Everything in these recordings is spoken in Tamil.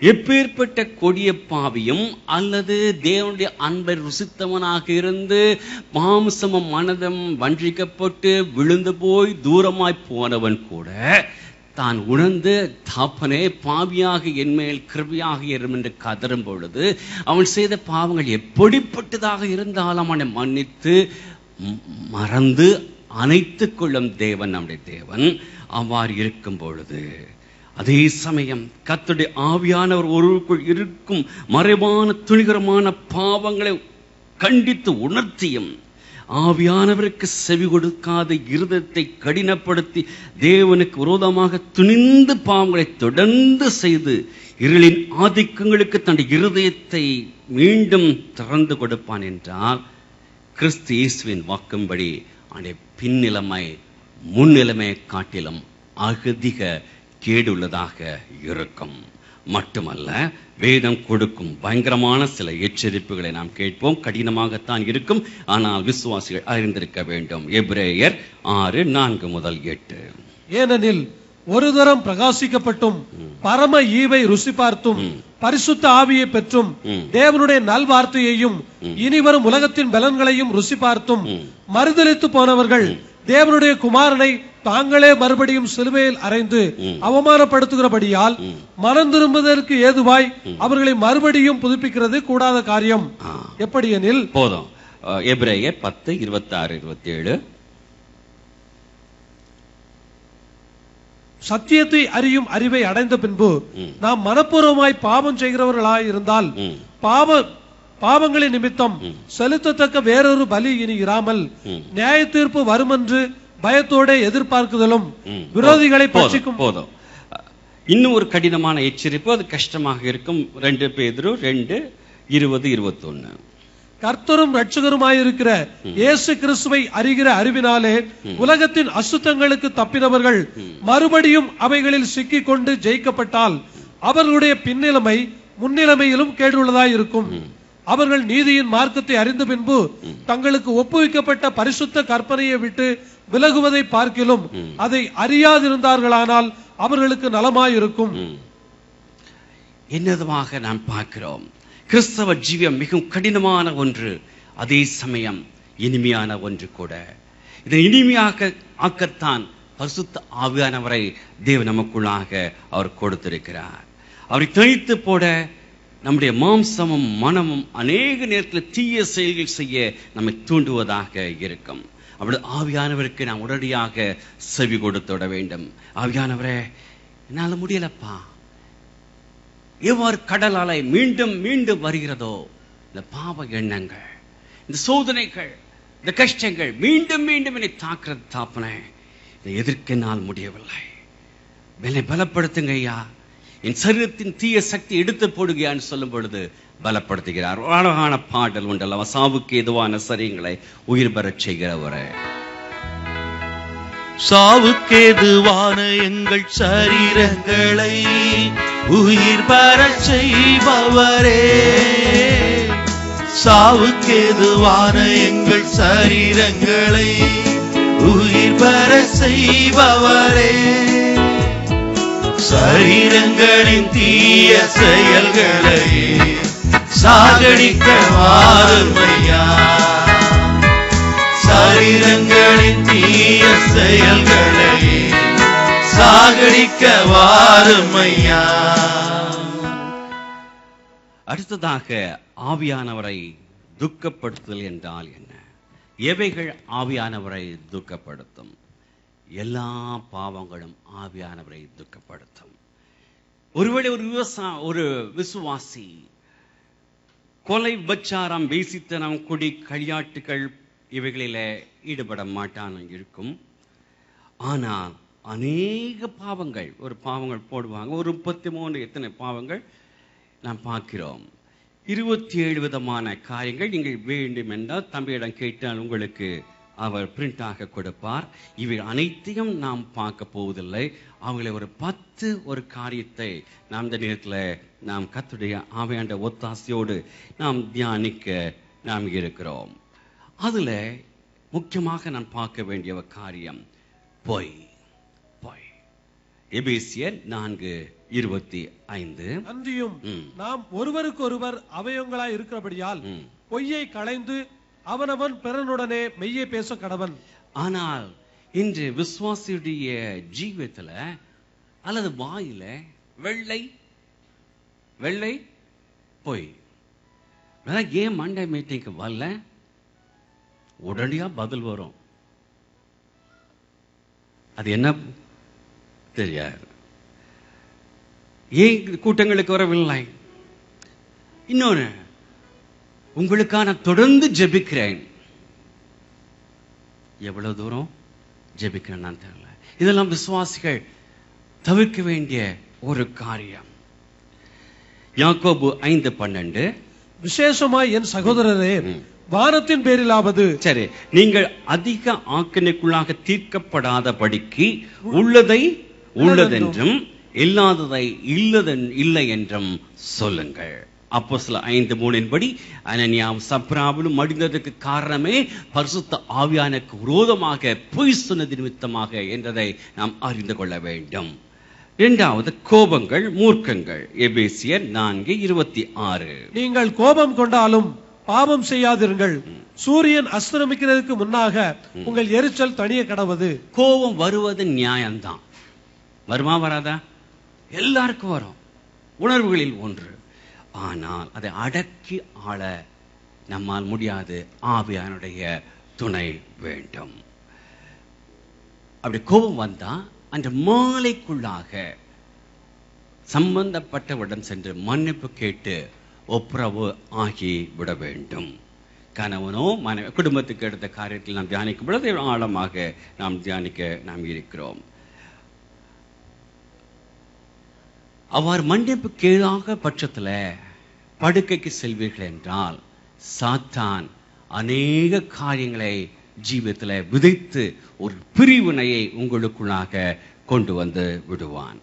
எப்பேற்பட்ட கொடிய பாவியும் அல்லது தேவனுடைய அன்பை ருசித்தவனாக இருந்து மாம்சமும் மனதும் வஞ்சிக்கப்பட்டு விழுந்து போய் தூரமாய் போனவன் கூட தான் உணர்ந்து தாப்பனே பாவியாக என்மேல் கிருபையாக இரும் என்று கதறும் பொழுது அவன் செய்த பாவங்கள் எப்படிப்பட்டதாக இருந்தாலும் அவனை மன்னித்து மறந்து அணைத்துக் கொள்ளும் தேவன் நம்முடைய தேவன். அவ்வாறு இருக்கும் பொழுது அதே சமயம் கர்த்தருடைய ஆவியானவர் ஒருவருக்குள் இருக்கும் மறைவான துணிகரமான பாவங்களை கண்டித்து உணர்த்தியும் ஆவியானவருக்கு செவி கொடுக்காத இருதயத்தை கடினப்படுத்தி தேவனுக்கு விரோதமாக துணிந்து பாவங்களை தொடர்ந்து செய்து இருளின் ஆதிக்கங்களுக்கு தன்னுடைய இருதயத்தை மீண்டும் திறந்து கொடுப்பான் என்றால் கிறிஸ்து இயேசுவின் வாக்கும்படி அவனுடைய பின்னிலைமை முன்னிலைமை காட்டிலும் அதிக கேடுள்ளதாக இருக்கும். மட்டுமல்ல, வேதம் கொடுக்கும் பயங்கரமான சில எச்சரிப்புகளை நாம் கேட்போம். கடினமாகத்தான் இருக்கும், ஆனால் விசுவாசிகள் அறிந்திருக்க வேண்டும். எபிரேயர் 6:4-8. ஏனெனில் ஒரு தரம் பிரகாசிக்கப்பட்டும் பரம ஈவை ருசி பார்த்தும் பரிசுத்த ஆவியை பெற்றும் தேவனுடைய நல்வார்த்தையையும் இனிவரும் உலகத்தின் பலன்களையும் ருசி பார்த்தும் மறுதலித்து போனவர்கள் தேவனுடைய குமாரனை தாங்களே மறுபடியும் சிலுவையில் அறைந்து அவமானப்படுத்துகிறபடியால் மனம் திரும்புவதற்கு ஏதுவாய் அவர்களை மறுபடியும் புதுப்பிக்கிறது கூடாத காரியம். எப்படி எனில் போதும். எபிரேயர் 10:26-27. சத்தியத்தை அறியும் அறிவை அடைந்த பின்பு நாம் மனப்பூர்வமாய் பாவம் செய்கிறவர்களாய் இருந்தால் பாவங்களின் நிமித்தம் செலுத்தத்தக்க வேறொரு பலி இனி இராமல் நியாய தீர்ப்பு வரும் என்று பயத்தோட எதிர்பார்க்குதலும் விரோதிகளை பட்சிக்கும். போதும். இன்னும் ஒரு கடினமான எச்சரிப்பு, அது கஷ்டமாக இருக்கும். 2 பேதுரு 2:20-21. கர்த்தரும் ரட்சகருமாயிருக்கிற இயேசு கிறிஸ்துவை அறிகிற அறிவினாலே உலகத்தின் அசுத்தங்களுக்கு தப்பினவர்கள் மறுபடியும் அவைகளில் சிக்கிக் கொண்டு ஜெயிக்கப்பட்டால் அவர்களுடைய பின்னிலைமை முன்னிலைமையிலும் கேடுள்ளதாய் இருக்கும். அவர்கள் நீதியின் மார்க்கத்தை அறிந்த பின்பு தங்களுக்கு ஒப்புவிக்கப்பட்ட பரிசுத்த கற்பனையை விட்டு விலகுவதை பார்க்கிலும் அதை அறியாதிருந்தார்களானால் அவர்களுக்கு நலமாயிருக்கும். என்னதுமாக நாம் பார்க்கிறோம், கிறிஸ்தவ ஜீவியம் மிகவும் கடினமான ஒன்று, அதே சமயம் இனிமையான ஒன்று கூட. இதை இனிமையாக ஆக்கத்தான் பரிசுத்த ஆவியானவரை தேவன் நமக்குள்ளாக அவர் கொடுத்திருக்கிறார். அவரை தனித்து போட நம்முடைய மாம்சமும் மனமும் அநேக நேரத்தில் தீய செயல்கள் செய்ய நம்மை தூண்டுவதாக இருக்கும். அப்படி ஆவியானவருக்கு நாம் உடனடியாக செவி கொடுத்து விட வேண்டும். ஆவியானவரே, என்னால முடியலப்பா, எவ்வாறு கடல் அலை மீண்டும் மீண்டும் வருகிறதோ இந்த பாவ எண்ணங்கள், இந்த சோதனைகள், இந்த கஷ்டங்கள் மீண்டும் மீண்டும் என்னை தாக்குறது தாப்பனே, இதை எதிர்க்க என்னால் முடியவில்லை, என்னை பலப்படுத்துங்க ஐயா, என் சரீரத்தின் தீய சக்தி எடுத்து போடுகையான்னு சொல்லும் பொழுது பலப்படுத்துகிறார். அழகான பாடல் உண்டல்ல, சாவுக்கு எதுவான சரீரங்களை உயிர் பெறச் செய்கிறவரே. சாவுக்கேதுவான எங்கள் சரீரங்களை உயிர் பெறச் செய்பவரே, சாவுக்கேதுவான எங்கள் சரீரங்களை உயிர் பெறச் செய்பவரே, சரீரங்களின் தீய செயல்களை சாகடிக்க வாருமையா, சரீரங்களின் தீய செயல்களை சாகடிக்க வாருமையா. அடுத்ததாக ஆவியானவரை துக்கப்படுத்துதல் என்றால் என்ன? எவைகள் ஆவியானவரை துக்கப்படுத்தும்? எல்லா பாவங்களும் ஆவியானவரை துக்கப்படுத்தும். ஒருவேளை ஒரு விசுவாசி கொலை, விபச்சாரம், வேசித்தனம், குடி, களியாட்டுகள் இவைகளில ஈடுபட மாட்டான் இருக்கும். ஆனால் அநேக பாவங்கள், ஒரு பாவங்கள் போடுவாங்க, ஒரு 33 எத்தனை பாவங்கள் நாம் பார்க்கிறோம். 27 விதமான காரியங்கள். நீங்கள் வேண்டும் என்றால் தம்பியிடம் கேட்டால் உங்களுக்கு அவர் பிரிண்டாக கொடுப்பார். இவை அனைத்தையும் நாம் பார்க்க போவதில்லை. அவங்களை ஒரு 10 ஒரு காரியத்தை நாம் இந்த நேரத்தில் நாம் கர்த்தருடைய ஆவியாண்ட ஒத்தாசையோடு நாம் தியானிக்க நாம் இருக்கிறோம். அதுல முக்கியமாக நான் பார்க்க வேண்டிய காரியம் பொய். பொய். எபேசியர் 4 25. அன்றியும் நாம் ஒருவருக்கொருவர் அவயவங்களாய் இருக்கிறபடியால் பொய்யை களைந்து அவனவன் பிறனுடனே மெய்யை பேச கடவன். ஆனால் இன்று விசுவாசியுடைய ஜீவியத்துல அல்லது வாயில வெள்ளை வெள்ளை பொய். ஏன் மண்டே மீட்டிங்க்கு வரல? உடனடியா பதில் வரும். அது என்ன தெரியாது. ஏன் கூட்டங்களுக்கு வரவில்லை? இன்னொன்னு, உங்களுக்கான தொடர்ந்து ஜெபிக்கிறேன். எவ்வளவு தூரம் ஜெபிக்கிறேன் தெரியல. இதெல்லாம் விசுவாசிகள் தவிர்க்க வேண்டிய ஒரு காரியம். யாக்கோபு 5:12. விசேஷமாய் என் சகோதரரே, வானத்தின் பேரிலாவது சரி, நீங்கள் அதிக ஆக்கினைக்குள்ளாக தீர்க்கப்படாதபடிக்கு உள்ளதை உள்ளதென்றும் இல்லாததை இல்லை என்றும் சொல்லுங்கள். அப்போஸ்தலர் 5:3 அனனியாவும் சப்ராவிலும் மடிந்ததற்கு காரணமே பரிசுத்த ஆவியானுக்கு விரோதமாக பொய் சொன்னது நிமித்தமாக என்றதை நாம் அறிந்து கொள்ள வேண்டும். இரண்டாவது, கோபங்கள் மூர்க்கங்கள். எபேசியர் 4:26. நீங்கள் கோபம் கொண்டாலும் பாவம் செய்யாதிருங்கள். சூரியன் அஸ்தமிக்கிறதுக்கு முன்னாக உங்கள் எரிச்சல் தணிய கடவது. கோபம் வருவது நியாயம்தான். வருமா வராதா? எல்லாருக்கும் வரும், உணர்வுகளில் ஒன்று. ஆனால் அதை அடக்கி ஆள நம்மால் முடியாது. ஆவியானுடைய துணை வேண்டும். அப்படி கோபம் வந்தா அந்த மாலைக்குள்ளாக சம்பந்தப்பட்டவரிடம் சென்று மன்னிப்பு கேட்டு ஒப்புரவு ஆகி விட வேண்டும். கணவனோ மனைவி குடும்பத்துக்கு எடுத்த காரியத்தில் நாம் தியானிக்கும் பொழுது ஆழமாக நாம் தியானிக்க நாம் இருக்கிறோம். அவ்வாறு மன்னிப்பு கேளாக பட்சத்தில் படுக்கைக்கு செல்வீர்கள் என்றால் சாத்தான் அநேக காரியங்களை ஜீவியத்தில் விதைத்து ஒரு பிரிவினையை உங்களுக்குள்ளாக கொண்டு வந்து விடுவான்.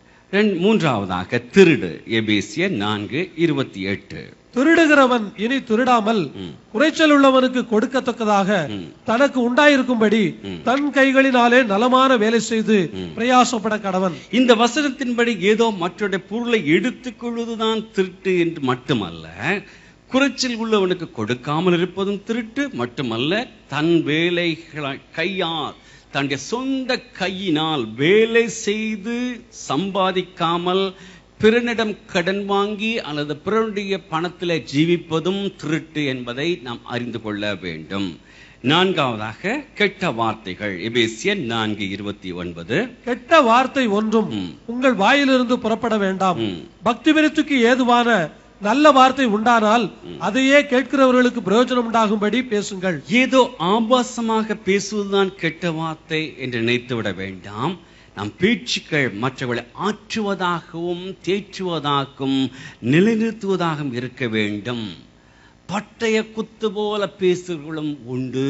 மூன்றாவதாக திருடு. எபேசியர் 4:28. திருடுகிறவன் இனி திருடாமல் குறைச்சல் உள்ளவனுக்கு கொடுக்கத்தக்கதாக தனக்கு உண்டாயிருக்கும்படி தன் கைகளினாலே நலமான வேலை செய்து பிரயாசப்பட கடவன். இந்த வசனத்தின்படி ஏதோ மற்றொரு பொருளை எடுத்துக் கொள்வதுதான் திருட்டு என்று மட்டுமல்ல, குறைச்சல் உள்ளவனுக்கு கொடுக்காமல் இருப்பதும் திருட்டு மட்டுமல்ல, தன் வேலைகளை கையால் தன்னுடைய சொந்த கையினால் வேலை செய்து சம்பாதிக்காமல் பிறனிடம் கடன் வாங்கி அல்லது பிறனுடைய பணத்தில் ஜீவிப்பதும் திருட்டு என்பதை நாம் அறிந்து கொள்ள வேண்டும். நான்காவதாக கெட்ட வார்த்தைகள். எபேசியர் 4:29. கெட்ட வார்த்தை ஒன்றும் உங்கள் வாயிலிருந்து புறப்பட வேண்டாம். பக்தி விருத்திக்கு ஏதுவான நல்ல வார்த்தை உண்டானால் அதையே கேட்கிறவர்களுக்கு பிரயோஜனம் உண்டாகும்படி பேசுங்கள். ஏதோ ஆபாசமாக பேசுவதுதான் கெட்ட வார்த்தை என்று நினைத்து விட வேண்டாம். நம் பேச்சுக்கள் மற்றவர்களை ஆற்றுவதாகவும் தேற்றுவதாகவும் நிலைநிறுத்துவதாகவும் இருக்க வேண்டும். பட்டய குத்து போல பேசுகளும் உண்டு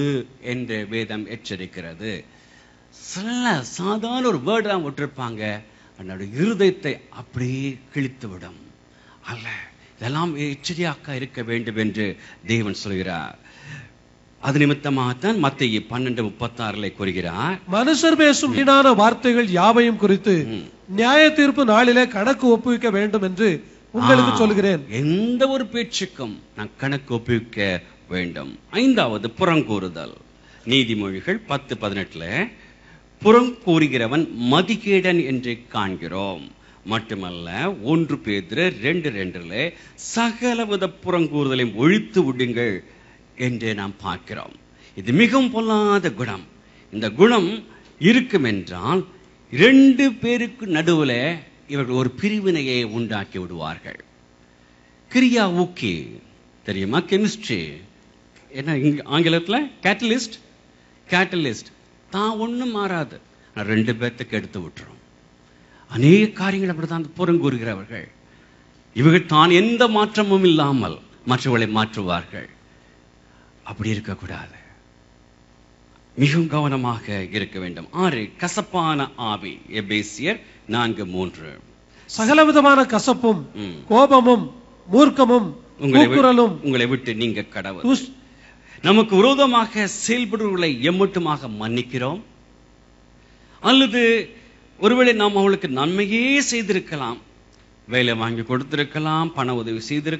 என்று வேதம் எச்சரிக்கிறது. சாதாரண ஒரு வேர்டு தான் விட்டிருப்பாங்க, அதனுடைய இருதயத்தை அப்படியே கிழித்துவிடும். அல்ல, இதெல்லாம் எச்சரிக்கையாக இருக்க வேண்டும் என்று தேவன் சொல்கிறார். அது நிமித்தமாகத்தான் மத்தேயு 12:36 கூறுகிறார், மனுஷர் பேசும் வீணான வார்த்தைகள் யாவையும் குறித்து நியாய தீர்ப்பு நாளிலே கணக்கு ஒப்புவிக்க வேண்டும் என்று உங்களுக்கு சொல்கிறேன். எந்த ஒரு பேச்சுக்கும் நான் கணக்கு ஒப்புவிக்க வேண்டும். ஐந்தாவது, புறங்கூறுதல். நீதிமொழிகள் 10:18 புறங்கூறுகிறவன் மதிகேடன் என்று காண்கிறோம். மட்டுமல்ல, 1 பேதுரு 2:2 சகலவித புறங்கூறுதலையும் ஒழித்து விடுங்கள் என்று நாம் பார்க்கிறோம். இது மிகவும் பொல்லாத குணம். இந்த குணம் இருக்கும் என்றால் 2 பேருக்கு நடுவில் இவர்கள் ஒரு பிரிவினையை உண்டாக்கி விடுவார்கள். கிரியா ஊக்கி தெரியுமா? கெமிஸ்ட்ரி என்ன ஆங்கிலத்தில் கேட்டலிஸ்ட் தான் ஒன்றும் மாறாது, 2 பேர்த்துக்கு எடுத்து விட்டுரும். அநேக காரியங்கள் அப்படித்தான் புறங்கூறுகிறவர்கள். இவர்கள் தான் எந்த மாற்றமும் இல்லாமல் மற்றவர்களை மாற்றுவார்கள். அப்படி இருக்கக்கூடாது, மிகவும் கவனமாக இருக்க வேண்டும். 6 கசப்பான ஆவி. எபேசியர் 4:3 சகலவிதமான கசப்பும் கோபமும் மூர்க்கமும் உங்களை விட்டு நீங்க கடவுள். நமக்கு விரோதமாக செயல்படுவர்களை எம்மட்டுமாக மன்னிக்கிறோம், அல்லது ஒருவேளை நாம் அவளுக்கு நன்மையே செய்திருக்கலாம், வேலை வாங்கி கொடுத்திருக்கலாம், பண உதவி செய்திருக்கலாம்,